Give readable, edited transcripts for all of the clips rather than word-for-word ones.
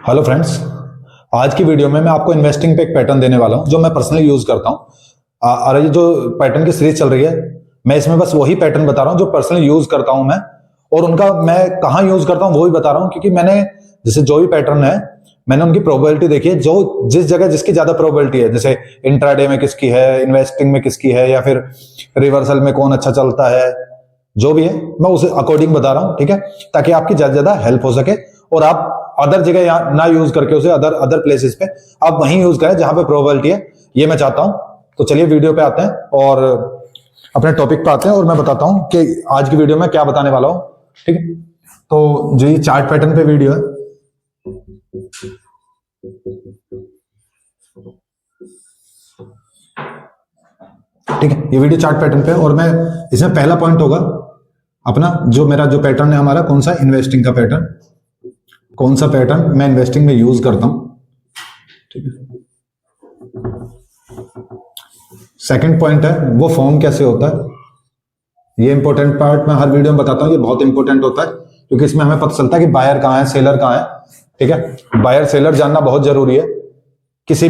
Hello friends, आज की video में मैं आपको इन्वेस्टिंग पे एक पैटर्न देने वाला हूं जो मैं पर्सनली यूज करता हूं। और ये जो पैटर्न की सीरीज चल रही है, मैं इसमें बस वही पैटर्न बता रहा हूं जो पर्सनली यूज करता हूं मैं, और उनका मैं कहां यूज करता हूं वो भी बता रहा हूं। क्योंकि मैंने जैसे जो भी पैटर्न है, मैंने उनकी प्रोबेबिलिटी देखी है, जो जिस जगह जिसकी ज्यादा प्रोबेबिलिटी है, जैसे इंट्राडे में किसकी है, इन्वेस्टिंग में किसकी है, या फिर रिवर्सल में कौन अच्छा चलता है, जो भी है मैं उसे अकॉर्डिंग बता रहा हूं। ठीक है, ताकि आपकी ज्यादा ज्यादा हेल्प हो सके और आप अदर जगह ना यूज करके उसे अदर अदर प्लेसेस पे आप वहीं यूज करें जहां पे प्रोबेबिलिटी है, ये मैं चाहता हूं। तो चलिए वीडियो पे आते हैं और अपने टॉपिक पे आते हैं, और मैं बताता हूं कि आज की वीडियो में क्या बताने वाला हूं। ठीक है, तो जो ये चार्ट पैटर्न पे वीडियो है, ठीक है, ये वीडियो चार्ट पैटर्न पे, और मैं इसमें पहला पॉइंट होगा अपना जो मेरा जो पैटर्न है हमारा, कौन सा इन्वेस्टिंग का पैटर्न, कौन सा पैटर्न मैं इन्वेस्टिंग में यूज करता हूं। ठीक है, सेकंड पॉइंट है वो फॉर्म कैसे होता है। ये इंपॉर्टेंट पार्ट मैं हर वीडियो में बताता हूं, ये बहुत इंपॉर्टेंट होता है क्योंकि इसमें हमें पता चलता है कि बायर कहां है, सेलर कहां है। ठीक है, बायर सेलर जानना बहुत जरूरी है किसी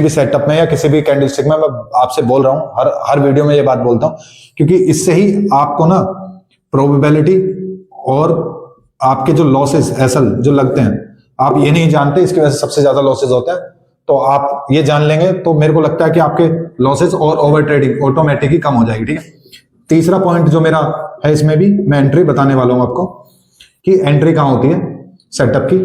भी सेटअप में या किसी भी कैंडलस्टिक में। मैं आपसे बोल रहा हूं, हर वीडियो में ये बात बोलता हूं, क्योंकि इससे ही आपको ना प्रोबेबिलिटी और आपके जो लॉसेस एसल जो लगते हैं, आप ये नहीं जानते, इसकी वजह से सबसे ज्यादा लॉसेस होते हैं। तो आप ये जान लेंगे तो मेरे को लगता है कि आपके लॉसेस और ओवर ट्रेडिंग ऑटोमेटिक ही कम हो जाएगी। ठीक है, तीसरा पॉइंट जो मेरा है, इसमें भी मैं एंट्री बताने वाला हूं आपको कि एंट्री कहां होती है सेटअप की।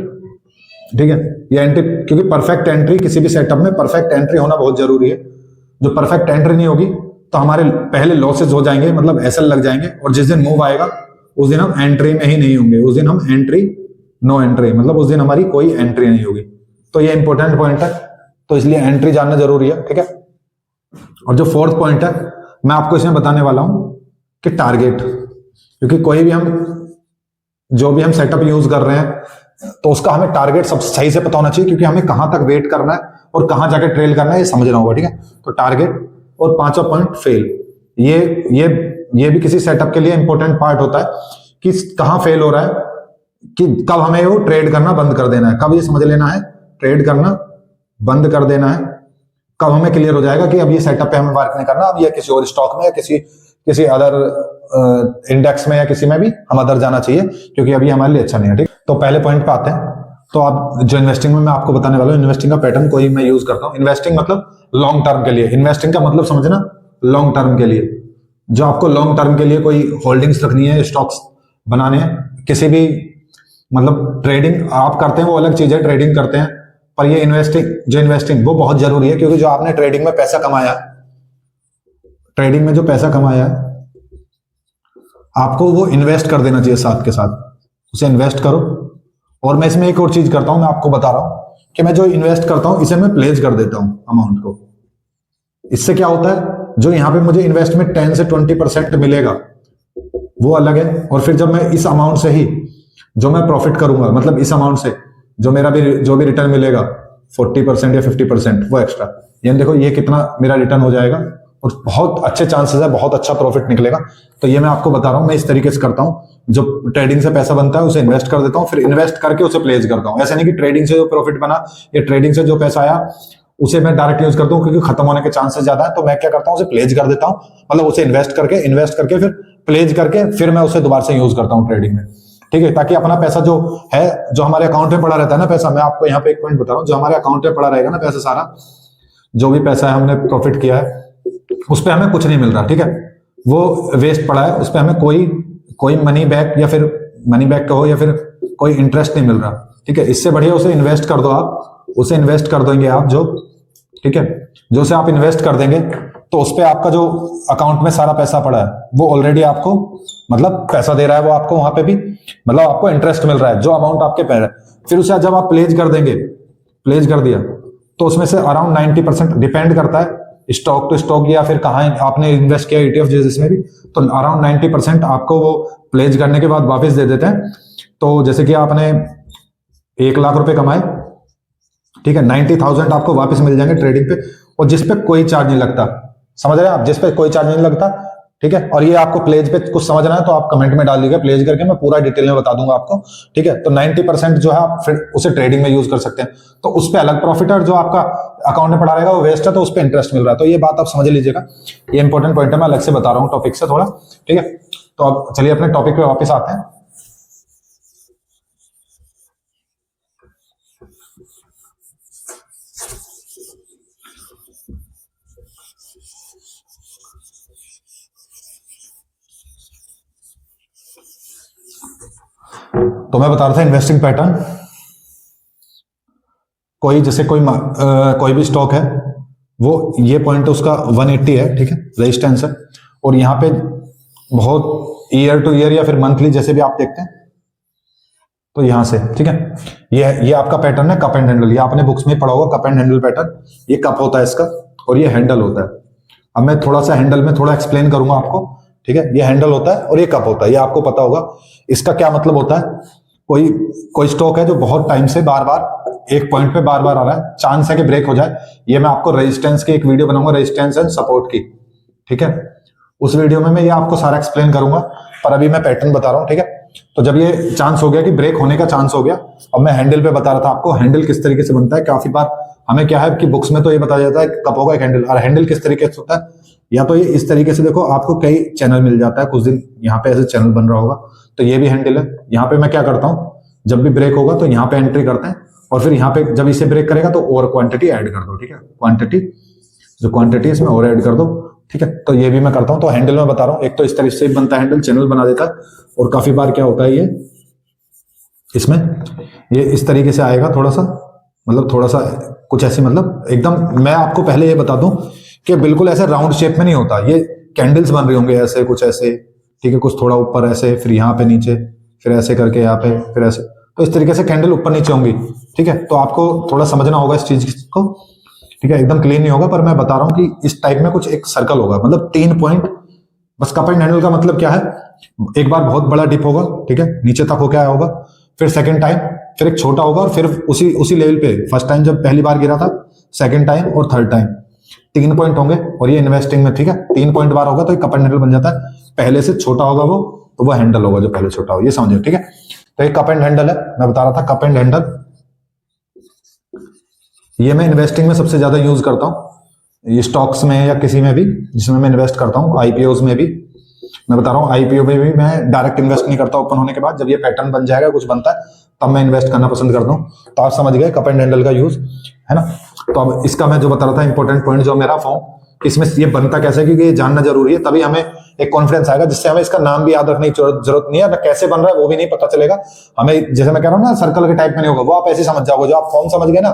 ठीक है, ये एंट्री, क्योंकि परफेक्ट एंट्री किसी भी सेटअप में परफेक्ट एंट्री होना बहुत जरूरी है। जो परफेक्ट एंट्री नहीं होगी तो हमारे पहले लॉसेस हो जाएंगे, मतलब एसएल लग जाएंगे, और जिस दिन मूव आएगा उस दिन हम एंट्री में ही नहीं होंगे, उस दिन हम एंट्री नो एंट्री, मतलब उस दिन हमारी कोई एंट्री नहीं होगी। तो ये इंपॉर्टेंट पॉइंट है, तो इसलिए एंट्री जानना जरूरी है। ठीक है, और जो फोर्थ पॉइंट है मैं आपको इसमें बताने वाला हूं कि टारगेट, क्योंकि कोई भी हम जो भी हम सेटअप यूज कर रहे हैं तो उसका हमें टारगेट सब सही से पता होना चाहिए, क्योंकि हमें कहां तक वेट करना है और कहां जाके ट्रेल करना है ये समझना होगा। ठीक है, तो टारगेट, और पांचवा पॉइंट फेल। ये भी किसी सेटअप के लिए इंपॉर्टेंट पार्ट होता है कि कहां फेल हो रहा है, कि कब हमें वो ट्रेड करना बंद कर देना है, कब ये समझ लेना है ट्रेड करना बंद कर देना है, कब हमें क्लियर हो जाएगा कि अब ये सेटअप पे हमें वर्क नहीं करना, अब ये किसी और स्टॉक में या किसी अदर इंडेक्स में या किसी में भी हम अदर जाना चाहिए, क्योंकि अभी हमारे लिए अच्छा नहीं है। ठीक, तो पहले पॉइंट पे आते हैं। तो आप जो इन्वेस्टिंग में मैं आपको बताने वाला हूँ, इन्वेस्टिंग का पैटर्न कोई मैं यूज करता हूँ। इन्वेस्टिंग मतलब लॉन्ग टर्म के लिए, इन्वेस्टिंग का मतलब समझना लॉन्ग टर्म के लिए। जो आपको लॉन्ग टर्म के लिए कोई होल्डिंग्स रखनी है, स्टॉक्स बनाने हैं, किसी भी मतलब ट्रेडिंग आप करते हैं वो अलग चीज है, ट्रेडिंग करते हैं, पर ये इन्वेस्टिंग वो बहुत जरूरी है, क्योंकि जो आपने ट्रेडिंग में पैसा कमाया, ट्रेडिंग में जो पैसा कमाया है आपको वो इन्वेस्ट कर देना चाहिए, साथ के साथ उसे इन्वेस्ट करो। और मैं इसमें एक और चीज करता हूं, मैं आपको बता रहा हूं कि मैं जो इन्वेस्ट करता हूं इसे मैं प्लेज कर देता हूं अमाउंट को। इससे क्या होता है, जो यहां पे मुझे इन्वेस्ट में 10 से 20% मिलेगा वो अलग है, और फिर जब मैं इस अमाउंट से ही जो मैं प्रॉफिट करूंगा, मतलब इस अमाउंट से जो भी रिटर्न मिलेगा 40% या 50% वो एक्स्ट्रा, यानी देखो ये कितना मेरा रिटर्न हो जाएगा, और बहुत अच्छे चांसेस है, बहुत अच्छा प्रॉफिट निकलेगा। तो ये मैं आपको बता रहा हूं, मैं इस तरीके से करता हूं। जो ट्रेडिंग से पैसा बनता है उसे इन्वेस्ट कर देता हूं, फिर इन्वेस्ट करके उसे प्लेस करता हूं। ऐसा नहीं कि ट्रेडिंग से जो प्रॉफिट बना या ट्रेडिंग से जो पैसा आया उसे मैं डायरेक्ट यूज करता हूं, क्योंकि खत्म होने के चांसेस ज्यादा है। तो मैं क्या करता हूं, उसे प्लेज कर देता हूं, मतलब उसे इन्वेस्ट करके फिर प्लेज करके फिर मैं उसे दोबारा से यूज करता हूं ट्रेडिंग में। ठीक है, ताकि अपना पैसा जो है, जो हमारे अकाउंट में पड़ा रहता है ना पैसा, मैं आपको यहाँ पे एक पॉइंट बता रहा हूँ, जो हमारे अकाउंट में पड़ा रहेगा ना पैसा, सारा जो भी पैसा है हमने प्रॉफिट किया है उस पर हमें कुछ नहीं मिल रहा। ठीक है, वो वेस्ट पड़ा है, उस पर हमें कोई मनी बैक, या फिर मनी बैक कहो, या फिर कोई इंटरेस्ट नहीं मिल रहा। ठीक है, इससे बढ़िया उसे इन्वेस्ट कर दो, आप उसे इन्वेस्ट कर देंगे आप जो, ठीक है, जो से आप इन्वेस्ट कर देंगे तो उस पर आपका जो अकाउंट में सारा पैसा पड़ा है वो ऑलरेडी आपको मतलब पैसा दे रहा है, वो आपको वहां पे भी मतलब आपको इंटरेस्ट मिल रहा है जो अमाउंट आपके पैर है। फिर उसे जब आप प्लेज कर देंगे, प्लेज कर दिया तो उसमें से अराउंड 90% डिपेंड करता है स्टॉक टू स्टॉक, या फिर कहाँ आपने इन्वेस्ट किया ETF जिसमें भी, तो अराउंड 90% आपको वो प्लेज करने के बाद वापस दे देते हैं। तो जैसे कि आपने 1,00,000 रुपए कमाए, ठीक है, 90,000 आपको वापस मिल जाएंगे ट्रेडिंग पे, और जिस पे कोई चार्ज नहीं लगता। समझ रहे हैं आप, जिस पे कोई चार्ज नहीं लगता, ठीक है। और ये आपको प्लेज पे कुछ समझना है तो आप कमेंट में डाल दीजिएगा, प्लेज करके मैं पूरा डिटेल में बता दूंगा आपको, ठीक है। तो 90% जो है आप फिर उसे ट्रेडिंग में यूज कर सकते हैं, तो उस पर अलग प्रॉफिट है, जो आपका अकाउंट में पड़ा रहेगा वो वेस्ट है, तो उस पर इंटरेस्ट मिल रहा है। तो ये बात आप समझ लीजिएगा, ये इंपॉर्टेंट पॉइंट है, मैं अलग से बता रहा हूँ टॉपिक से थोड़ा, ठीक है। तो अब चलिए अपने टॉपिक पे वापस आते हैं। तो मैं बता रहा था इन्वेस्टिंग पैटर्न, कोई जैसे कोई भी स्टॉक है, वो ये पॉइंट उसका 180 है, ठीक है, रेजिस्टेंस है, और यहाँ पे बहुत ईयर टू ईयर या फिर मंथली जैसे भी आप देखते हैं, तो यहां से, ठीक है, ये आपका पैटर्न है कप एंड हैंडल, ये आपने बुक्स में पढ़ा होगा कप एंड हैंडल पैटर्न। ये कप होता है इसका और ये हैंडल होता है। अब मैं थोड़ा सा हैंडल में थोड़ा एक्सप्लेन करूंगा आपको, ठीक है। ये हैंडल होता है और ये कप होता है, ये आपको पता होगा। इसका क्या मतलब होता है, कोई स्टॉक है जो बहुत टाइम से बार बार एक पॉइंट पे बार बार आ रहा है, चांस है कि ब्रेक हो जाए। ये मैं आपको रेजिस्टेंस की एक वीडियो बनाऊंगा, रेजिस्टेंस एंड सपोर्ट की, ठीक है। उस वीडियो में मैं ये आपको सारा एक्सप्लेन करूंगा, पर अभी मैं पैटर्न बता रहा हूं, ठीक है। तो जब ये चांस हो गया कि ब्रेक होने का चांस हो गया, अब मैं हैंडल पे बता रहा था आपको हैंडल किस तरीके से बनता है। काफी बार हमें क्या है कि बुक्स में तो ये बताया जाता है कप होगा एक हैंडल, और हैंडल किस तरीके से होता है, या तो ये इस तरीके से देखो, आपको कई चैनल मिल जाता है, कुछ दिन यहाँ पे ऐसे चैनल बन रहा होगा, तो ये भी हैंडल है। यहाँ पे मैं क्या करता हूँ, जब भी ब्रेक होगा तो यहाँ पे एंट्री करते हैं, और फिर यहाँ पे जब इसे ब्रेक करेगा तो और क्वांटिटी ऐड कर दो, ठीक है। क्वांटिटी जो क्वांटिटी इसमें और ऐड कर दो, ठीक है। तो ये भी मैं करता हूं। तो हैंडल में बता रहा हूं, एक तो इस तरीके से बनता है हैंडल, चैनल बना देता है, और काफी बार क्या होता है ये इसमें ये इस तरीके से आएगा, थोड़ा सा मतलब थोड़ा सा कुछ ऐसे, मतलब एकदम मैं आपको पहले ये बता दूं कि बिल्कुल ऐसे राउंड शेप में नहीं होता, ये कैंडल्स बन रही होंगे ऐसे कुछ ऐसे, ठीक है, कुछ थोड़ा ऊपर ऐसे, फिर यहाँ पे नीचे, फिर ऐसे करके यहाँ पे, फिर ऐसे, तो इस तरीके से कैंडल ऊपर नीचे होंगी, ठीक है। तो आपको थोड़ा समझना होगा इस चीज को, ठीक है। एकदम क्लीन नहीं होगा, पर मैं बता रहा हूं कि इस टाइप में कुछ एक सर्कल होगा, मतलब 3 पॉइंट बस। कप एंड हैंडल का मतलब क्या है, एक बार बहुत बड़ा डिप होगा, ठीक है, नीचे तक होके आया होगा, फिर सेकंड टाइम फिर एक छोटा होगा, और फिर उसी लेवल पे फर्स्ट टाइम जब पहली बार गिरा था, सेकंड टाइम और थर्ड टाइम 3 पॉइंट होंगे। और ये इन्वेस्टिंग में, ठीक है, 3 पॉइंट बार होगा तो कप एंड हैंडल बन जाता है। पहले से छोटा होगा वो, तो वो हैंडल होगा जो पहले छोटा हो, ये समझो, ठीक है। तो एक कप एंड हैंडल है, मैं बता रहा था कप एंड हैंडल, ये मैं इन्वेस्टिंग में सबसे ज्यादा यूज करता हूँ, ये स्टॉक्स में या किसी में भी जिसमें मैं इन्वेस्ट करता हूँ, आईपीओज में भी मैं बता रहा हूँ। आईपीओ में भी मैं डायरेक्ट इन्वेस्ट नहीं करता ओपन होने के बाद, जब ये पैटर्न बन जाएगा कुछ बनता है तब मैं इन्वेस्ट करना पसंद करता हूँ। तो आप समझ गए कप एंड हैंडल का यूज, है ना। तो अब इसका मैं जो बता रहा था इंपॉर्टेंट पॉइंट जो मेरा फॉर्म, इसमें ये बनता कैसे है, क्योंकि ये जानना जरूरी है, तभी हमें एक कॉन्फिडेंस आएगा, जिससे हमें इसका नाम भी याद रखने की जरूरत नहीं है, कैसे बन रहा है वो भी नहीं पता चलेगा हमें। जैसे मैं कह रहा हूँ ना सर्कल के टाइप में नहीं होगा, वो आप ऐसे समझ जाओगे, जो आप फॉर्म समझ गए ना,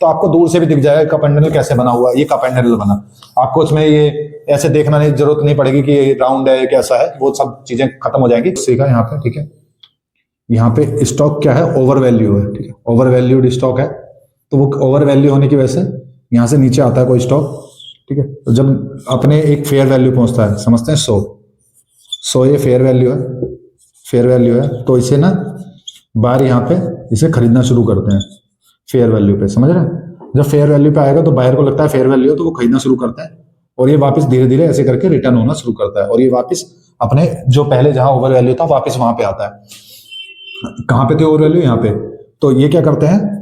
तो आपको दूर से भी दिख जाएगा कप एंड हैंडल कैसे बना हुआ है। ये कप एंड हैंडल बना, आपको उसमें ये ऐसे देखना नहीं, जरूरत नहीं पड़ेगी कि ये राउंड है कैसा है, वो सब चीजें खत्म हो जाएंगी। सीखा यहाँ पे, ठीक है। यहाँ पे स्टॉक क्या है, ओवर वैल्यू है, ठीक है, ओवर वैल्यूड स्टॉक है, तो वो ओवर वैल्यू होने की वजह से यहाँ से नीचे आता है कोई स्टॉक, ठीक है। तो जब अपने एक फेयर वैल्यू पहुंचता है, समझते हैं 100 ये फेयर वैल्यू है, फेयर वैल्यू है, तो इसे ना बाहर यहाँ पे इसे खरीदना शुरू करते हैं फेयर वैल्यू पे, समझ रहे हैं। जब फेयर वैल्यू पे आएगा तो बाहर को लगता है फेयर वैल्यू है, तो वो खरीदना शुरू करता है, और ये वापस धीरे धीरे ऐसे करके रिटर्न होना शुरू करता है, और ये वापस अपने जो पहले जहां ओवर वैल्यू था वापस वहां पे आता है। कहां पे थे ओवर वैल्यू, यहाँ पे। तो ये क्या करते हैं,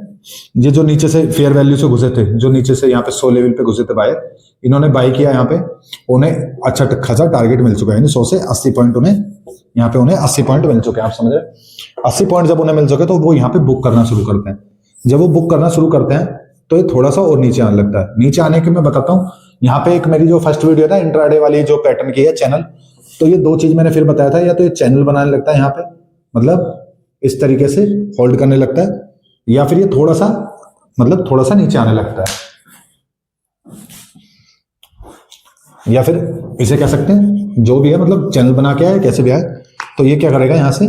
ये जो नीचे से फेयर वैल्यू से घुसे थे, जो नीचे से यहाँ पे 100 लेवल पे घुसे थे बायर, इन्होंने बाई किया यहाँ पे, उन्हें अच्छा खासा टारगेट मिल चुका है, यानी 100 से 80 पॉइंट उन्हें यहाँ पे उन्हें 80 पॉइंट मिल चुके हैं, आप समझ रहे। 80 पॉइंट जब उन्हें मिल चुके तो वो यहाँ पे बुक करना शुरू करते हैं। जब वो बुक करना शुरू करते हैं तो ये थोड़ा सा और नीचे आने लगता है। नीचे आने के मैं बताता हूँ, यहाँ पे एक मेरी जो फर्स्ट वीडियो था इंट्राडे वाली जो पैटर्न की है चैनल, तो ये 2 चीज मैंने फिर बताया था, या तो ये चैनल बनाने लगता है यहाँ पे, मतलब इस तरीके से होल्ड करने लगता है, या फिर ये थोड़ा सा मतलब थोड़ा सा नीचे आने लगता है, या फिर इसे कह सकते हैं जो भी है, मतलब चैनल बना के आए कैसे भी आए। तो ये क्या करेगा, यहाँ से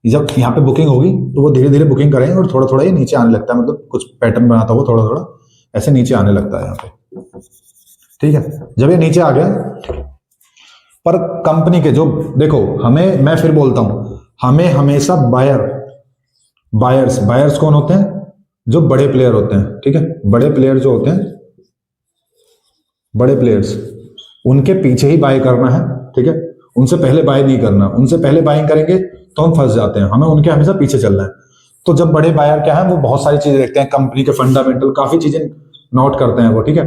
जब यहाँ पे बुकिंग होगी तो वो धीरे धीरे बुकिंग करेंगे, और थोड़ा थोड़ा ये नीचे आने लगता है, मतलब कुछ पैटर्न बनाता हुआ थोड़ा थोड़ा ऐसे नीचे आने लगता है यहाँ पे, ठीक है। जब ये नीचे आ गया, पर कंपनी के जो देखो हमें, मैं फिर बोलता हूं, हमें हमेशा बायर्स कौन होते हैं, जो बड़े प्लेयर होते हैं, ठीक है। बड़े प्लेयर जो होते हैं, बड़े प्लेयर्स, उनके पीछे ही बाय करना है, ठीक है, उनसे पहले बाय नहीं करना, उनसे पहले बाइंग करेंगे तो हम फंस जाते हैं, हमें उनके हमेशा पीछे चलना है। तो जब बड़े बायर क्या है वो बहुत सारी चीजें देखते हैं, कंपनी के फंडामेंटल काफी चीजें नोट करते हैं वो, ठीक है,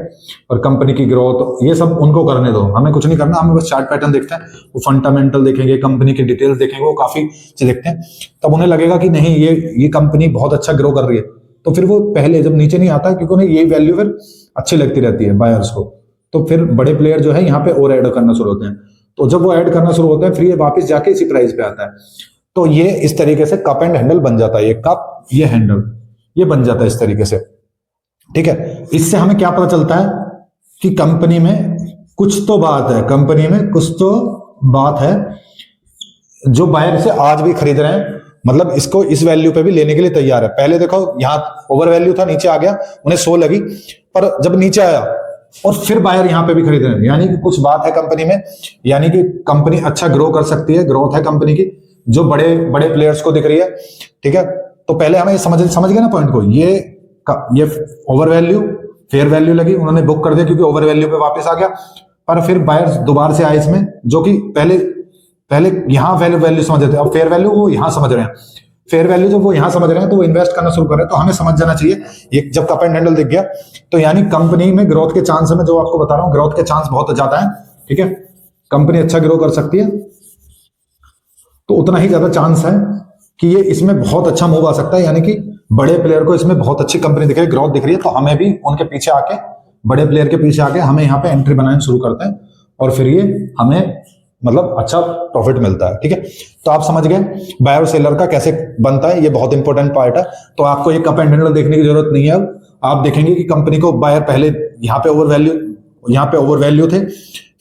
और कंपनी की ग्रोथ ये सब उनको करने दो, हमें कुछ नहीं करना, हमें बस चार्ट पैटर्न देखते हैं, वो फंडामेंटल देखेंगे, कंपनी की डिटेल्स देखेंगे, वो काफी चीज देखते हैं, तब उन्हें लगेगा कि नहीं ये कंपनी बहुत अच्छा ग्रो कर रही है, तो फिर वो पहले जब नीचे नहीं आता, क्योंकि उन्हें ये वैल्यू फिर अच्छी लगती रहती है बायर्स को, तो फिर बड़े प्लेयर जो है यहाँ पे और ऐड करना शुरू होते हैं, तो जब वो ऐड करना शुरू होते हैं फिर ये वापस जाके इसी प्राइस पे आता है। तो ये इस तरीके से कप एंड हैंडल बन जाता है, ये कप ये हैंडल ये बन जाता है इस तरीके से, ठीक है। इससे हमें क्या पता चलता है कि कंपनी में कुछ तो बात है, कंपनी में कुछ तो बात है, जो बायर से आज भी खरीद रहे हैं, मतलब इसको इस वैल्यू पे भी लेने के लिए तैयार है। पहले देखो यहाँ ओवर वैल्यू था, नीचे आ गया, उन्हें 100 लगी, पर जब नीचे आया और फिर बायर यहाँ पे भी खरीद रहे हैं, यानी कि कुछ बात है कंपनी में, यानी कि कंपनी अच्छा ग्रो कर सकती है, ग्रोथ है कंपनी की जो बड़े बड़े प्लेयर्स को दिख रही है, ठीक है। तो पहले हमें समझ गए ना पॉइंट को, ये ओवर वैल्यू फेयर वैल्यू लगी, उन्होंने बुक कर दिया क्योंकि ओवर वैल्यू पे वापस आ गया, पर फिर बायर्स दोबारा से आए इसमें, जो कि पहले यहां वैल्यू समझ रहे थे, अब फेयर वैल्यू वो यहां समझ रहे हैं, फेयर वैल्यू जब वो यहां समझ रहे हैं तो वो इन्वेस्ट करना शुरू कर रहे हैं। तो हमें समझ जाना चाहिए, ये जब कप एंड हैंडल दिख गया तो यानी कंपनी में ग्रोथ के चांस है, मैं जो आपको बता रहा हूं ग्रोथ के चांस बहुत ज्यादा है, ठीक है, कंपनी अच्छा ग्रो कर सकती है, तो उतना ही ज्यादा चांस है कि ये इसमें बहुत अच्छा मूव आ सकता है, यानी कि बड़े प्लेयर को इसमें बहुत अच्छी कंपनी दिख रही है, ग्रोथ दिख रही है, तो हमें भी उनके पीछे आके, बड़े प्लेयर के पीछे आके हमें यहाँ पे एंट्री बनाना शुरू करते हैं, और फिर ये हमें मतलब अच्छा प्रॉफिट मिलता है, ठीक है। तो आप समझ गए बायर और सेलर का कैसे बनता है, ये बहुत इंपॉर्टेंट पार्ट है। तो आपको ये कप एंड हैंडल देखने की जरूरत नहीं है, अब आप देखेंगे कि कंपनी को बायर पहले यहाँ पे ओवर वैल्यू थे,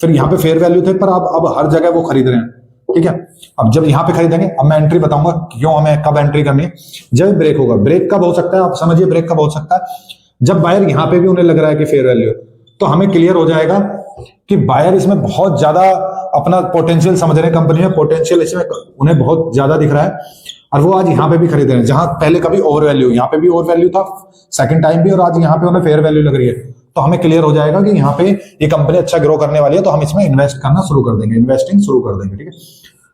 फिर यहाँ पे फेयर वैल्यू थे, पर अब हर जगह वो खरीद रहे हैं, ठीक है। अब जब यहाँ पे खरीदेंगे, अब मैं एंट्री बताऊंगा क्यों हमें कब एंट्री करनी है, जब ब्रेक होगा। ब्रेक कब हो सकता है, आप समझिए ब्रेक कब हो सकता है, जब बायर यहाँ पे भी उन्हें लग रहा है कि फेयर वैल्यू, तो हमें क्लियर हो जाएगा कि बायर इसमें बहुत ज्यादा अपना पोटेंशियल समझ रहे हैं, कंपनी में पोटेंशियल इसमें उन्हें बहुत ज्यादा दिख रहा है, और वो आज यहाँ पे भी खरीद रहे हैं, जहां पहले कभी ओवर वैल्यू, यहाँ पे भी ओवर वैल्यू था सेकंड टाइम भी, और आज यहाँ पे उन्हें फेयर वैल्यू लग रही है, तो हमें क्लियर हो जाएगा कि यहाँ पे ये कंपनी अच्छा ग्रो करने वाली है, तो हम इसमें इन्वेस्ट करना शुरू कर देंगे, इन्वेस्टिंग शुरू कर देंगे, ठीक है,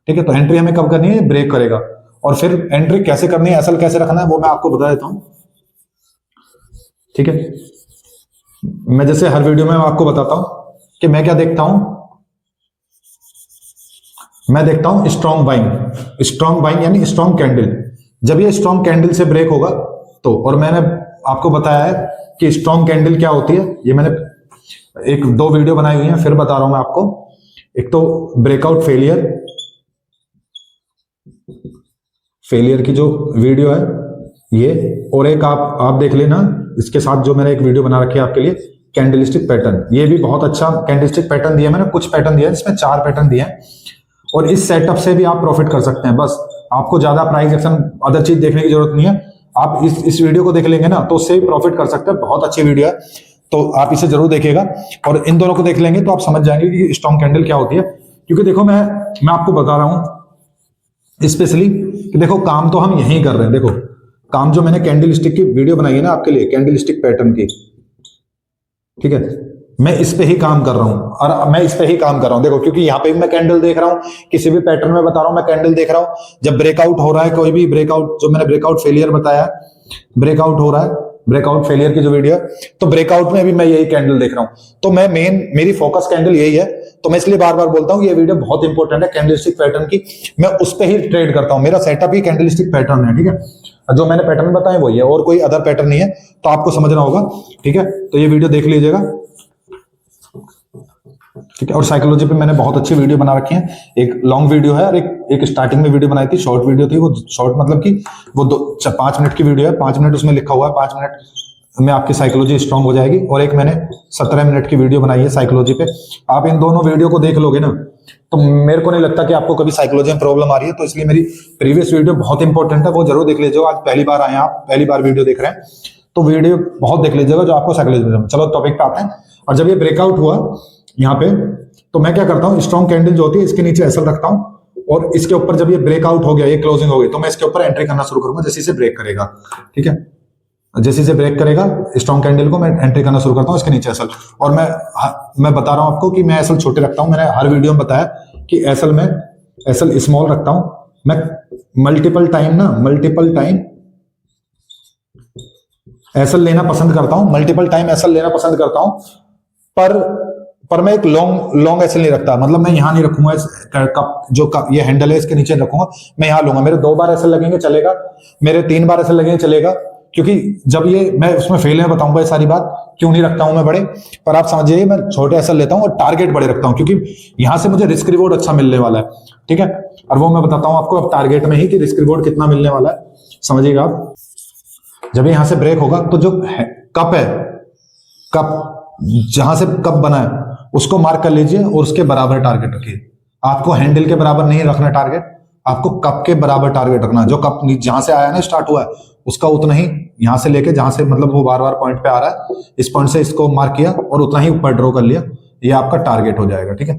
ठीक है। तो एंट्री हमें कब करनी है, ब्रेक करेगा, और फिर एंट्री कैसे करनी है, एसएल कैसे रखना है, वो मैं आपको बता देता हूं, ठीक है। मैं जैसे हर वीडियो में आपको बताता हूं कि मैं क्या देखता हूं, मैं देखता हूं स्ट्रॉन्ग बाइंग यानी स्ट्रॉन्ग कैंडल, जब ये स्ट्रॉन्ग कैंडल से ब्रेक होगा तो, और मैंने आपको बताया है कि स्ट्रॉन्ग कैंडल क्या होती है, ये मैंने 1-2 वीडियो बनाई हुई है, फिर बता रहा हूं मैं आपको। एक तो ब्रेकआउट फेलियर की जो वीडियो है ये, और एक आप देख लेना इसके साथ जो मैंने एक वीडियो बना रखी है आपके लिए, कैंडलस्टिक पैटर्न, ये भी बहुत अच्छा कैंडलस्टिक पैटर्न दिया मैंने, कुछ पैटर्न दिया है इसमें, 4 पैटर्न दिए हैं, और इस सेटअप से भी आप प्रॉफिट कर सकते हैं। बस आपको ज्यादा प्राइस एक्शन अदर चीज देखने की जरूरत नहीं है, आप इस वीडियो को देख लेंगे ना तो उससे भी प्रॉफिट कर सकते हैं, बहुत अच्छी वीडियो है, तो आप इसे जरूर देखिएगा, और इन दोनों को देख लेंगे तो आप समझ जाएंगे कि स्ट्रॉन्ग कैंडल क्या होती है। क्योंकि देखो मैं आपको बता रहा हूं स्पेशली कि देखो काम तो हम यही कर रहे हैं, देखो काम जो मैंने कैंडलस्टिक की वीडियो बनाई है ना आपके लिए, कैंडलस्टिक पैटर्न की, ठीक है, मैं इस पे ही काम कर रहा हूं, और मैं इस पे ही काम कर रहा हूं, देखो क्योंकि यहाँ पे भी मैं कैंडल देख रहा हूं, किसी भी पैटर्न में बता रहा हूं मैं कैंडल देख रहा हूं, जब ब्रेकआउट हो रहा है कोई भी ब्रेकआउट, जो मैंने ब्रेकआउट फेलियर बताया, ब्रेकआउट हो रहा है, ब्रेकआउट फेलियर की जो वीडियो है, तो ब्रेकआउट में भी मैं यही कैंडल देख रहा हूं, तो मैं मेरी फोकस कैंडल यही है, तो मैं इसलिए बार बार बोलता हूं ये वीडियो बहुत इंपॉर्टेंट है कैंडलस्टिक पैटर्न की, मैं उस पर ही ट्रेड करता हूं, मेरा सेटअप ही कैंडलस्टिक पैटर्न है, ठीक है, जो मैंने पैटर्न बताए वही है, और कोई अदर पैटर्न नहीं है, तो आपको समझना होगा, ठीक है। तो ये वीडियो देख लीजिएगा, ठीक है। और साइकोलॉजी पे मैंने बहुत अच्छी वीडियो बना रखी है, एक लॉन्ग वीडियो है, और एक स्टार्टिंग में वीडियो बनाई थी, शॉर्ट वीडियो थी, वो शॉर्ट मतलब कि वो 5 मिनट की वीडियो है, 5 मिनट उसमें लिखा हुआ है, 5 मिनट में आपकी साइकोलॉजी स्ट्रांग हो जाएगी, और एक मैंने 17 मिनट की वीडियो बनाई है साइकोलॉजी पे, आप इन दोनों वीडियो को देख लोगे ना तो मेरे को नहीं लगता कि आपको कभी साइकोलॉजी में प्रॉब्लम आ रही है, तो इसलिए मेरी प्रीवियस वीडियो बहुत इंपॉर्टेंट है, वो जरूर देख लीजिएगा। आज पहली बार आए हैं आप, पहली बार वीडियो देख रहे हैं, तो वीडियो बहुत देख लीजिएगा जो आपको साइकोलॉजी में। चलो टॉपिक पे आते हैं, और जब ये ब्रेकआउट हुआ यहाँ पे, तो मैं क्या करता हूँ, स्ट्रॉन्ग कैंडल जो होती है इसके नीचे एसएल रखता हूँ, और इसके ऊपर जब ये ब्रेकआउट हो गया, ये क्लोजिंग हो गई, तो मैं इसके ऊपर एंट्री करना शुरू करूंगा जैसे से ब्रेक करेगा, ठीक है, जैसे से ब्रेक करेगा स्ट्रॉन्ग कैंडल को मैं एंट्री करना शुरू करता हूँ इसके नीचे एसएल। और मैं बता रहा हूँ आपको कि मैं एसएल छोटे रखता हूँ, मैंने हर वीडियो में बताया कि एसएल में एसएल स्मॉल रखता हूं, मैं मल्टीपल टाइम एसएल लेना पसंद करता हूं, मल्टीपल टाइम एसएल लेना पसंद करता हूं, पर मैं एक लॉन्ग एसएल नहीं रखता। मतलब मैं यहां नहीं रखूंगा कप ये हैंडल है इसके नीचे रखूंगा, मैं यहां लूंगा। मेरे 2 बार एसएल लगेंगे चलेगा, मेरे 3 बार एसएल लगेंगे चलेगा, क्योंकि जब ये मैं उसमें फेल है बताऊंगा ये सारी बात क्यों नहीं रखता हूं मैं बड़े। पर आप समझिए मैं छोटे एसएल लेता हूं और टारगेट बड़े रखता हूं, क्योंकि यहां से मुझे रिस्क रिवॉर्ड अच्छा मिलने वाला है, ठीक है। और वो मैं बताता हूं आपको अब टारगेट में ही कि रिस्क रिवॉर्ड कितना मिलने वाला है, समझिएगा आप। जब यहां से ब्रेक होगा तो जो कप है, कप जहां से कप बना है उसको मार्क कर लीजिए और उसके बराबर टारगेट रखिए। आपको हैंडल के बराबर नहीं रखना टारगेट, आपको कप के बराबर टारगेट रखना। जो कप जहां से आया ना स्टार्ट हुआ है उसका उतना ही, यहां से लेके जहां से मतलब वो बार बार पॉइंट पे आ रहा है, इस पॉइंट से इसको मार्क किया और उतना ही ऊपर ड्रॉ कर लिया, ये आपका टारगेट हो जाएगा, ठीक है।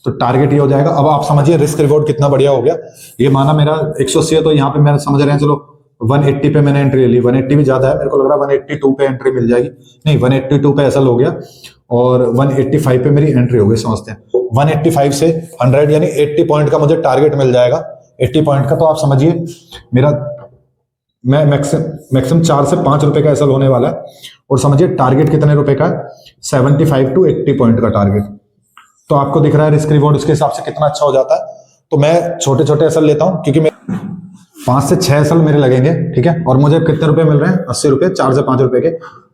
तो टारगेट ये हो जाएगा। अब आप समझिए रिस्क रिवॉर्ड कितना बढ़िया हो गया। ये माना मेरा 180 है तो यहाँ पे मैं समझ रहे हैं चलो 180 पे मैंने एंट्री ली, 180 भी ज्यादा है, मेरे को लग रहा है 182 पे एंट्री मिल जाएगी, नहीं 182 पे एसएल हो गया और 185 पे मेरी एंट्री हो गई, समझते हैं 185 से 100 यानी 80 पॉइंट का मुझे टारगेट मिल जाएगा, 80 पॉइंट का। तो आप समझिए मेरा मैं मैक्सिमम 4 से 5 रुपए का एसएल होने वाला है, और समझिए टारगेट कितने रुपए का है, 75 टू 80 पॉइंट का टारगेट। तो आपको दिख रहा है रिस्क रिवॉर्ड उसके हिसाब से कितना अच्छा हो जाता है। तो मैं छोटे छोटे एसएल लेता हूं क्योंकि मैं 5 से 6 एसएल मेरे लगेंगे, ठीक है। और मुझे कितने रुपए मिल रहे हैं, 80 रुपए, 4 से 5 रुपए के।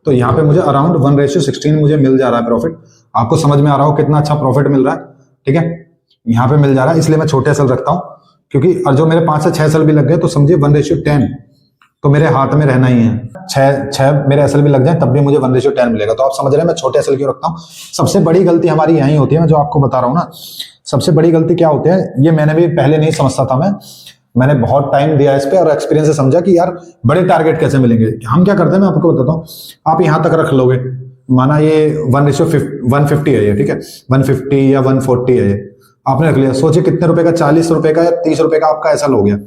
तो यहाँ पे मुझे अराउंड 1:16 मुझे मिल जा रहा है प्रॉफिट। आपको समझ में आ रहा हो कितना अच्छा प्रॉफिट मिल रहा है, ठीक है। यहाँ पे मिल जा रहा है, इसलिए मैं छोटे एसएल रखता हूँ, क्योंकि और जो मेरे 5 से 6 एसएल भी लग गए तो समझिए 1:10 तो मेरे हाथ में रहना ही है। 6 मेरे एसएल भी लग जाए तब भी मुझे 1:10 मिलेगा। तो आप समझ रहे हैं मैं छोटे एसएल क्यों रखता हूँ। सबसे बड़ी गलती हमारी यही होती है, मैं जो आपको बता रहा हूँ ना, सबसे बड़ी गलती क्या होती है, ये मैंने भी पहले नहीं समझता था। मैंने बहुत टाइम दिया इस पे और एक्सपीरियंस से समझा कि यार बड़े टारगेट कैसे मिलेंगे। हम क्या करते हैं मैं आपको बताता हूँ, आप यहां तक रख लोगे, माना ये 1:150 है ये, ठीक है, 150 या 140 है ये, आपने रख लिया। सोचिए कितने रुपए का, 40 रुपए का या 30 रुपए का आपका एसएल हो गया,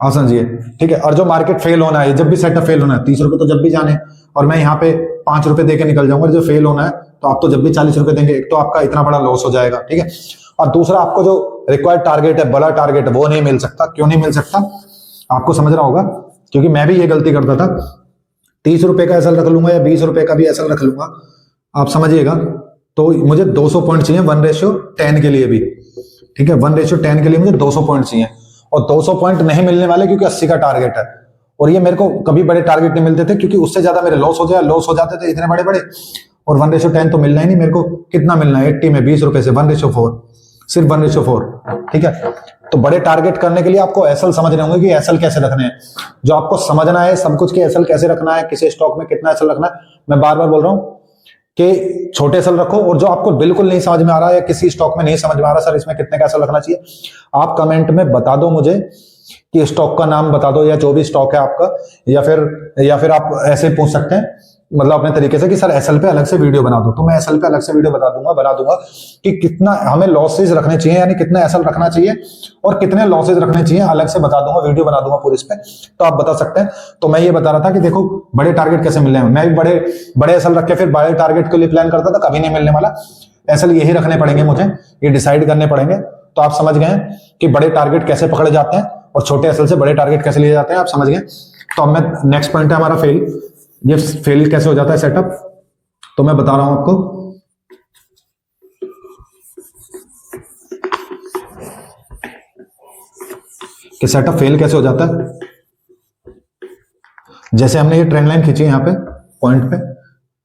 आप समझिए, ठीक है। और जो मार्केट फेल होना है, जब भी सेटअप फेल होना है, 30 रुपए तो जब भी जाने, और मैं यहाँ पे 5 रुपए देके निकल जाऊंगा। जो फेल होना है तो आप तो जब भी 40 रुपए देंगे, एक तो आपका इतना बड़ा लॉस हो जाएगा, ठीक है। और दूसरा आपको जो रिक्वायर्ड टारगेट है, बड़ा टारगेट है, वो नहीं मिल सकता। क्यों नहीं मिल सकता आपको समझ रहा होगा, क्योंकि मैं भी ये गलती करता था, 30 रुपए का एसएल रख लूंगा या 20 रुपए का भी एसएल रख लूंगा, आप समझिएगा। तो मुझे 200 पॉइंट चाहिए 1:10 के लिए भी, ठीक है। 1:10 के लिए मुझे 200 पॉइंट चाहिए, और 200 पॉइंट नहीं मिलने वाले क्योंकि 80 का टारगेट है। और ये मेरे को कभी बड़े टारगेट नहीं मिलते थे, क्योंकि उससे ज्यादा मेरे लॉस हो जाते थे इतने बड़े बड़े। और 1:10 तो मिलना ही नहीं मेरे को। कितना मिलना है 80 में 20 रुपए से 1:4, सिर्फ 1:4, ठीक है। तो बड़े टारगेट करने के लिए आपको एसएल समझने होंगे कि एसएल कैसे रखने हैं। जो आपको समझना है सब कुछ कि एसएल कैसे रखना है, किसी स्टॉक में कितना एसएल रखना है, मैं बार बार बोल रहा हूं कि छोटे एसएल रखो। और जो आपको बिल्कुल नहीं समझ में आ रहा है या किसी स्टॉक में नहीं समझ में आ रहा सर इसमें कितने का एसएल रखना चाहिए, आप कमेंट में बता दो मुझे कि स्टॉक का नाम बता दो या जो भी स्टॉक है आपका, या फिर आप ऐसे पूछ सकते हैं मतलब अपने तरीके से कि सर एसएल पे अलग से वीडियो बना दो। तो मैं एसएल पे अलग से वीडियो बना दूंगा कि कितना हमें लॉसेज रखने चाहिए, यानी कितना एसएल रखना चाहिए और कितने लॉसेज रखने चाहिए, अलग से बता दूंगा, वीडियो बना दूंगा पूरे इस पे, तो आप बता सकते हैं। तो मैं ये बता रहा था कि देखो बड़े टारगेट कैसे मिलने हैं। मैं भी बड़े एसएल रख के फिर बड़े टारगेट के लिए प्लान करता था, कभी नहीं मिलने वाला। एसएल यही रखने पड़ेंगे मुझे, ये डिसाइड करने पड़ेंगे। तो आप समझ गए कि बड़े टारगेट कैसे पकड़े जाते हैं और छोटे एसएल से बड़े टारगेट कैसे लिए जाते हैं, आप समझ गए। तो अब मैं नेक्स्ट पॉइंट है हमारा फेल। ये फेल कैसे हो जाता है सेटअप, तो मैं बता रहा हूं आपको। कि सेटअप फेल कैसे हो जाता है। जैसे हमने ये ट्रेंड लाइन खींची यहां पे पॉइंट पे,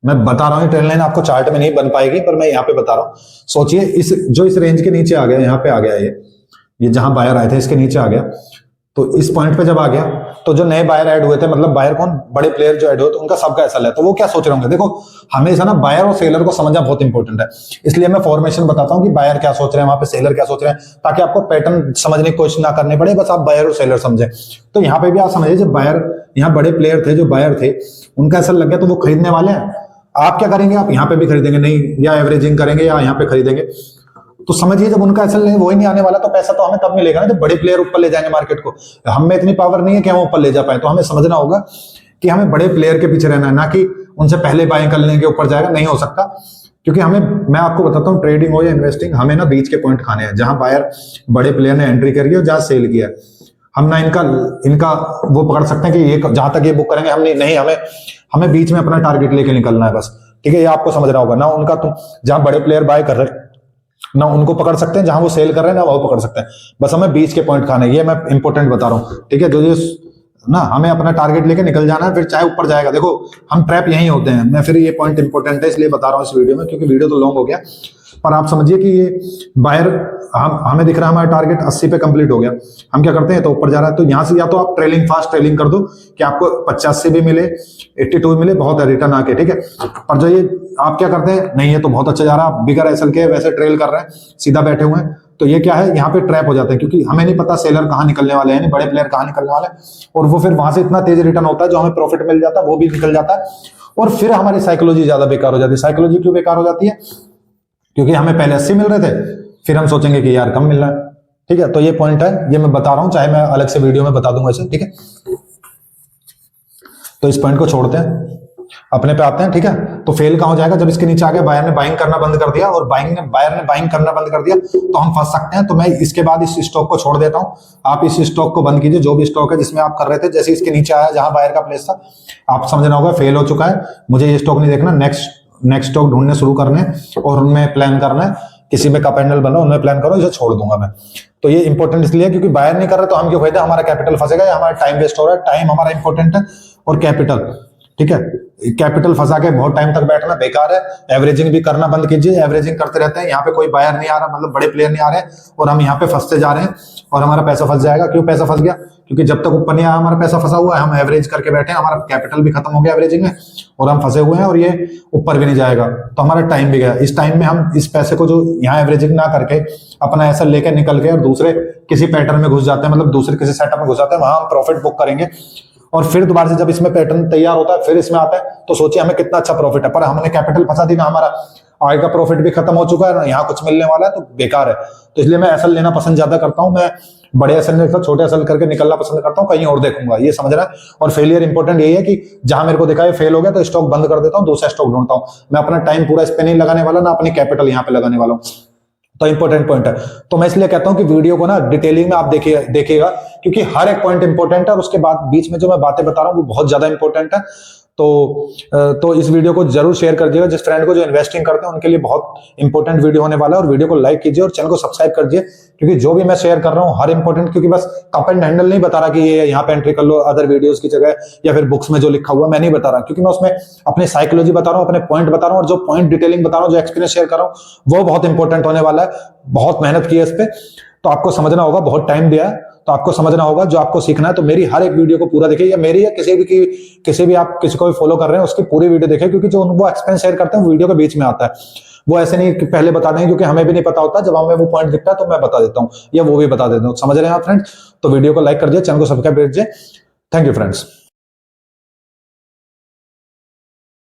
मैं बता रहा हूं ट्रेंड लाइन आपको चार्ट में नहीं बन पाएगी, पर मैं यहां पे बता रहा हूं। सोचिए इस रेंज के नीचे आ गया, यहां पे आ गया, ये जहां बायर आए थे इसके नीचे आ गया। तो इस पॉइंट पे जब आ गया तो जो नए बायर ऐड हुए थे, मतलब बायर कौन, बड़े प्लेयर जो ऐड हुए तो उनका सबका एसएल है। तो वो क्या सोच रहे होंगे, देखो हमेशा ना बायर और सेलर को समझना बहुत इंपॉर्टेंट है। इसलिए मैं फॉर्मेशन बताता हूं कि बायर क्या सोच रहे हैं, वहां पे सेलर क्या सोच रहे हैं, ताकि आपको पैटर्न समझने की कोशिश ना करनी पड़े, बस आप बायर और सेलर समझे। तो यहाँ पे भी आप समझिए, जब बायर, यहाँ बड़े प्लेयर थे जो बायर थे, उनका एसएल लग गया तो वो खरीदने वाले हैं। आप क्या करेंगे, आप यहाँ पे भी खरीदेंगे नहीं, या एवरेजिंग करेंगे या यहाँ पे खरीदेंगे। तो समझिए जब उनका एसएल वो ही नहीं आने वाला तो पैसा तो हमें तब मिलेगा ना जब बड़े प्लेयर ऊपर ले जाएंगे मार्केट को। हम में इतनी पावर नहीं है कि हम ऊपर ले जा पाए। तो हमें समझना होगा कि हमें बड़े प्लेयर के पीछे रहना है, ना कि उनसे पहले बाय कर लेंगे ऊपर जाएगा, नहीं हो सकता। क्योंकि हमें, मैं आपको बताता हूँ, ट्रेडिंग हो या इन्वेस्टिंग, हमें ना बीच के पॉइंट खाने हैं, जहां बायर बड़े प्लेयर ने एंट्री करी है और जहां सेल किया है। हम ना इनका इनका वो पकड़ सकते हैं कि ये जहां तक ये बुक करेंगे, हम नहीं, हमें हमें बीच में अपना टारगेट लेके निकलना है बस। ठीक है, ये आपको समझना होगा ना। उनका तुम जहां बड़े प्लेयर बाय कर रहे हैं ना उनको पकड़ सकते हैं, जहां वो सेल कर रहे हैं ना वो पकड़ सकते हैं, बस हमें बीच के पॉइंट खाने, ये मैं इंपॉर्टेंट बता रहा हूँ। ठीक है, जो ये ना हमें अपना टारगेट लेके निकल जाना है, फिर चाहे ऊपर जाएगा। देखो हम ट्रैप यहीं होते हैं, मैं फिर ये पॉइंट इंपॉर्टेंट है इसलिए बता रहा हूँ इस वीडियो में, क्योंकि वीडियो तो लॉन्ग हो गया। पर आप समझिए कि ये बायर, हमें दिख रहा है हमारा टारगेट 80 पे कंप्लीट हो गया, हम क्या करते हैं, तो ऊपर जा रहा है, तो यहां से या तो आप ट्रेलिंग, फास्ट ट्रेलिंग कर दो कि आपको 85 भी मिले, 82 भी मिले, बहुत है रिटर्न आके। ठीक है, पर जो ये आप क्या करते हैं, नहीं ये तो बहुत अच्छा जा रहा है, बिगर एसएल के वैसे ट्रेल कर रहे हैं, सीधा बैठे हुए हैं, तो ये क्या है, यहाँ पे ट्रैप हो जाते हैं, क्योंकि हमें नहीं पता सेलर कहाँ निकलने वाले हैं, बड़े प्लेयर कहाँ निकलने वाले हैं, और वो फिर वहां से इतना तेज रिटर्न होता है, जो हमें प्रॉफिट मिल जाता है वो भी निकल जाता है, और फिर हमारी साइकोलॉजी ज्यादा बेकार हो जाती है। साइकोलॉजी क्यों बेकार हो जाती है, क्योंकि हमें पहले 80 मिल रहे थे, फिर हम सोचेंगे कि यार कम मिल रहा है। ठीक है, तो ये पॉइंट है, ये मैं बता रहा हूं, चाहे मैं अलग से वीडियो में बता दूंगा इसे। ठीक है, तो इस पॉइंट को छोड़ते हैं, अपने पे आते हैं। ठीक है, तो फेल कहां हो जाएगा, जब इसके नीचे आ गया, बायर ने बाइंग करना बंद कर दिया, और बायर ने बाइंग करना बंद कर दिया, तो हम फंस सकते हैं। तो मैं इसके बाद इस स्टॉक को छोड़ देता हूं, आप इस स्टॉक को बंद कीजिए, जो भी स्टॉक है जिसमें आप कर रहे थे। जैसे इसके नीचे आया जहां बायर का प्लेस था, आप समझना होगा फेल हो चुका है, मुझे ये स्टॉक नहीं देखना, नेक्स्ट स्टॉक ढूंढने शुरू करने और उनमें प्लान करना है, किसी में कप हैंडल बनो, उनमें प्लान करो, इसे छोड़ दूंगा मैं। तो ये इंपॉर्टेंट इसलिए क्योंकि बायर नहीं कर रहे तो हम क्यों फायदा, हमारा कैपिटल फंसेगा या हमारा टाइम वेस्ट हो रहा है। टाइम हमारा इंपॉर्टेंट है और कैपिटल। ठीक है, कैपिटल फंसा के बहुत टाइम तक बैठना बेकार है। एवरेजिंग भी करना बंद कीजिए, एवरेजिंग करते रहते हैं, यहाँ पे कोई बायर नहीं आ रहा, मतलब बड़े प्लेयर नहीं आ रहे, और हम यहाँ पे फंसते जा रहे हैं और हमारा पैसा फंस जाएगा। क्यों पैसा फंस गया, क्योंकि जब तक ऊपर नहीं आया हमारा पैसा फंसा हुआ है, हम एवरेज करके बैठे हैं, हमारा कैपिटल भी खत्म हो गया एवरेजिंग में, और हम फंसे हुए हैं, और ये ऊपर भी नहीं जाएगा, तो हमारा टाइम भी गया। इस टाइम में हम इस पैसे को जो यहाँ एवरेजिंग ना करके अपना ऐसा लेके निकल के और दूसरे किसी पैटर्न में घुस जाते हैं, मतलब दूसरे किसी सेटअप में घुस जाते हैं, वहां हम प्रॉफिट बुक करेंगे, और फिर दोबारा से जब इसमें पैटर्न तैयार होता है फिर इसमें आता है, तो सोचिए हमें कितना अच्छा प्रॉफिट है। पर हमने कैपिटल फंसा दी ना, हमारा आगे का प्रॉफिट भी खत्म हो चुका है ना, यहाँ कुछ मिलने वाला है, तो बेकार है। तो इसलिए मैं एसएल लेना पसंद ज्यादा करता हूं, मैं बड़े एसएल नहीं, छोटे एसएल करके निकलना पसंद करता हूं, कहीं और देखूंगा, ये समझ रहा है। और फेलियर इंपॉर्टेंट यही है कि जहां मेरे को दिखा ये फेल हो गया तो स्टॉक बंद कर देता हूं, दूसरा स्टॉक ढूंढता हूं। मैं अपना टाइम पूरा इस पे नहीं लगाने वाला, ना अपनी कैपिटल यहाँ पे लगाने वाला हूं। तो इंपॉर्टेंट पॉइंट है, तो मैं इसलिए कहता हूं कि वीडियो को ना डिटेलिंग में आप देखिएगा, क्योंकि हर एक पॉइंट इंपॉर्टेंट है, और उसके बाद बीच में जो मैं बातें बता रहा हूं वो बहुत ज्यादा इंपॉर्टेंट है। तो इस वीडियो को जरूर शेयर कर दीजिएगा जिस फ्रेंड को जो इन्वेस्टिंग करते हैं उनके लिए बहुत इंपॉर्टेंट वीडियो होने वाला है। और वीडियो को लाइक कीजिए और चैनल को सब्सक्राइब कर दीजिए, क्योंकि जो भी मैं शेयर कर रहा हूं हर इंपॉर्टेंट, क्योंकि बस कप एंड हैंडल नहीं बता रहा कि ये यहाँ पे एंट्री कर लो अदर वीडियोस की जगह, या फिर बुक्स में जो लिखा हुआ मैं नहीं बता रहा, क्योंकि मैं उसमें अपनी साइकोलॉजी बता रहा हूँ, अपने पॉइंट बता रहा हूँ, और जो पॉइंट डिटेलिंग बता रहा हूँ, जो एक्सपीरियंस शेयर कर रहा हूँ वो बहुत इंपॉर्टेंट होने वाला है। बहुत मेहनत की है इस पे, तो आपको समझना होगा, बहुत टाइम दिया है, तो आपको समझना होगा जो आपको सीखना है। तो मेरी हर एक वीडियो को पूरा देखिए, या मेरी या किसी भी आप किसी को भी फॉलो कर रहे हैं उसकी पूरी वीडियो देखिए, क्योंकि जो वो एक्सपीरियंस शेयर करते हैं वो वीडियो के बीच में आता है, वो ऐसे नहीं कि पहले बता देंगे, क्योंकि हमें भी नहीं पता होता, जब हमें वो पॉइंट दिखता है तो मैं बता देता हूँ या वो भी बता देता हूँ। समझ रहे हैं आप फ्रेंड्स, तो वीडियो को लाइक कर दीजिए, चैनल को सब्सक्राइब कर दीजिए। Thank you friends.